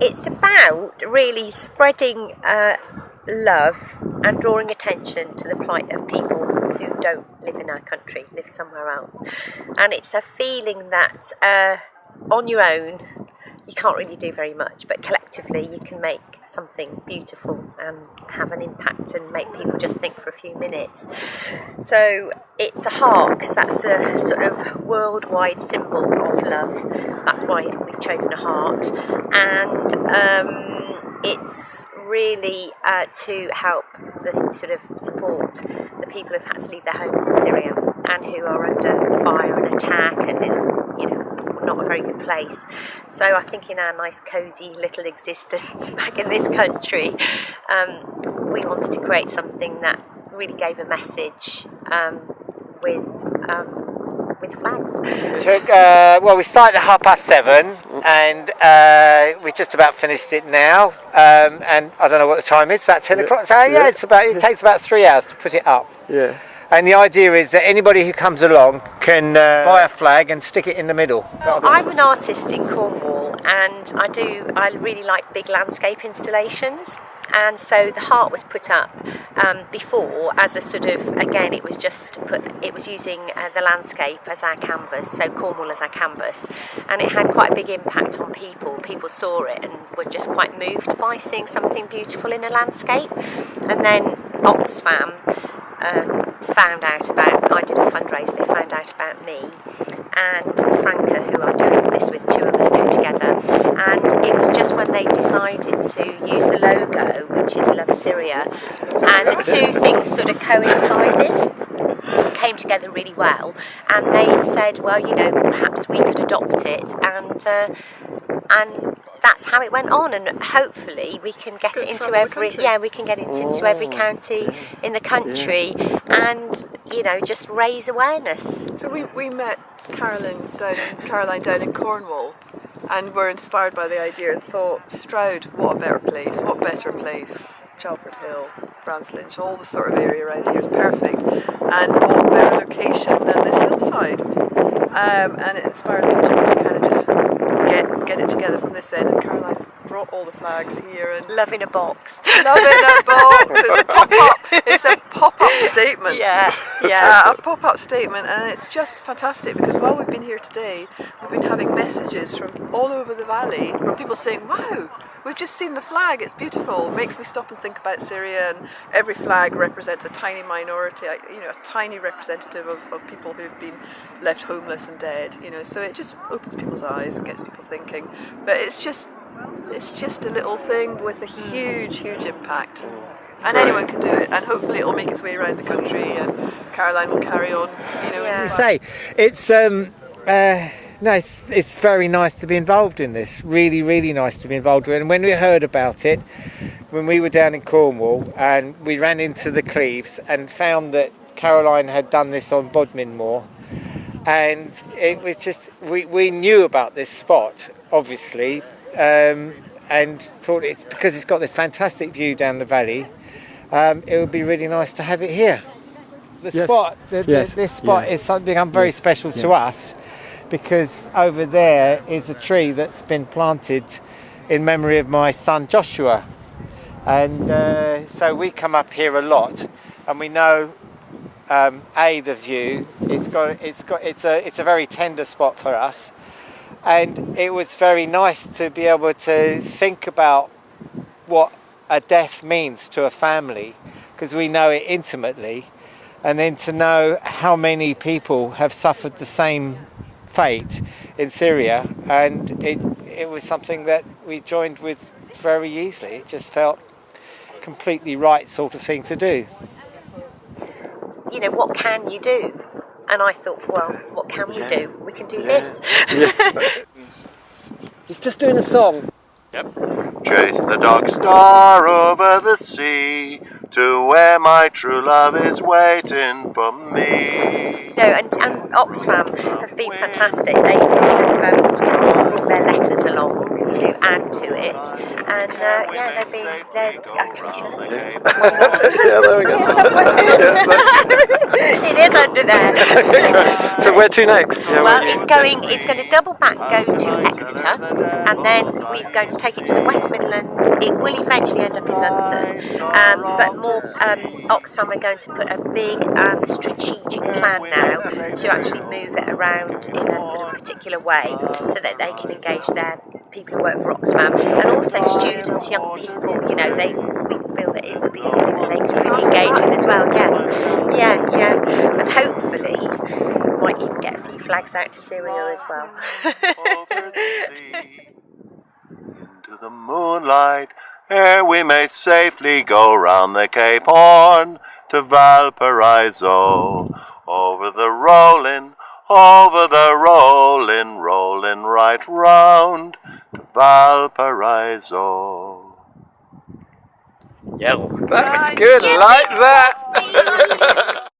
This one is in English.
it's about really spreading love and drawing attention to the plight of people who don't live in our country, live somewhere else. And it's a feeling that on your own you can't really do very much, but collectively you can make something beautiful and have an impact and make people just think for a few minutes. So it's a heart, because that's a sort of worldwide symbol of love. That's why we've chosen a heart. And it's really to help sort of support the people who've had to leave their homes in Syria and who are under fire and attack and in not a very good place. So I think in our nice cosy little existence back in this country, we wanted to create something that really gave a message with flags. Well, we started at 7:30 and we just about finished it now, and I don't know what the time is, about 10 o'clock. So yeah, it takes about 3 hours to put it up. Yeah. And the idea is that anybody who comes along can buy a flag and stick it in the middle. I'm an artist in Cornwall, and I really like big landscape installations. And so the heart was put up before as a sort of, again, it was using the landscape as our canvas, so Cornwall as our canvas, and it had quite a big impact on people. People saw it and were just quite moved by seeing something beautiful in a landscape. And then Oxfam found out about, I did a fundraiser, they found out about me and Franca, who I'm doing this with, 2 of us doing together, and it was just when they decided to use the logo, which is Love Syria, and the two things sort of coincided, came together really well, and they said, well, perhaps we could adopt it, and that's how it went on, and hopefully we can get it into every into every county in the country, and just raise awareness. So we met Caroline down in Cornwall, and were inspired by the idea and thought, Stroud, what better place? Chalford Hill, Brands Lynch, all the sort of area around here is perfect, and what better location than this hillside? And it inspired me and Jimmy to kind of just get it together from this end, and Caroline's brought all the flags here, and Love in a box. Love in a box. It's a pop-up statement. Yeah. A pop-up statement, and it's just fantastic, because while we've been here today, we've been having messages from all over the valley from people saying, wow, we've just seen the flag, it's beautiful. It makes me stop and think about Syria, and every flag represents a tiny minority, a tiny representative of people who've been left homeless and dead, so it just opens people's eyes and gets people thinking. But it's just a little thing with a huge impact. And anyone can do it, and hopefully it'll make its way around the country, and Caroline will carry on, As you say, it's it's very nice to be involved in this. Really, really nice to be involved with. And when we heard about it, when we were down in Cornwall, and we ran into the Cleaves and found that Caroline had done this on Bodmin Moor, and it was just, we knew about this spot, obviously, and thought it's because it's got this fantastic view down the valley. It would be really nice to have it here. This spot is something very special to us, because over there is a tree that's been planted in memory of my son Joshua, and so we come up here a lot, and we know the view. It's a very tender spot for us, and it was very nice to be able to think about what a death means to a family, because we know it intimately, and then to know how many people have suffered the same fate in Syria, and it was something that we joined with very easily. It just felt completely right sort of thing to do. What can you do? And I thought, well, what can we do? We can do this. It's just doing a song. Yep. Chase the dark star over the sea to where my true love is waiting for me. And Oxfam have been fantastic. They've brought their letters along to add to it, and they're actually Yeah, there we go. it is under there. So where to next? Yeah, Well, where you- it's going to double back, go to Exeter, and then we're going to take it to the West Midlands. It will eventually end up in London, but more Oxfam are going to put a big strategic plan now to actually move it around in a sort of particular way, so that they can engage their people who work for Oxfam, and also students, young people. We feel that it would be something that they could really engage with as well. Yeah, and hopefully might even get a few flags out to Syria as well. Over the sea, into the moonlight, ere we may safely go round the Cape Horn to Valparaiso. Over the rolling, rolling right round to Valparaiso. Yeah, that was good. I like that.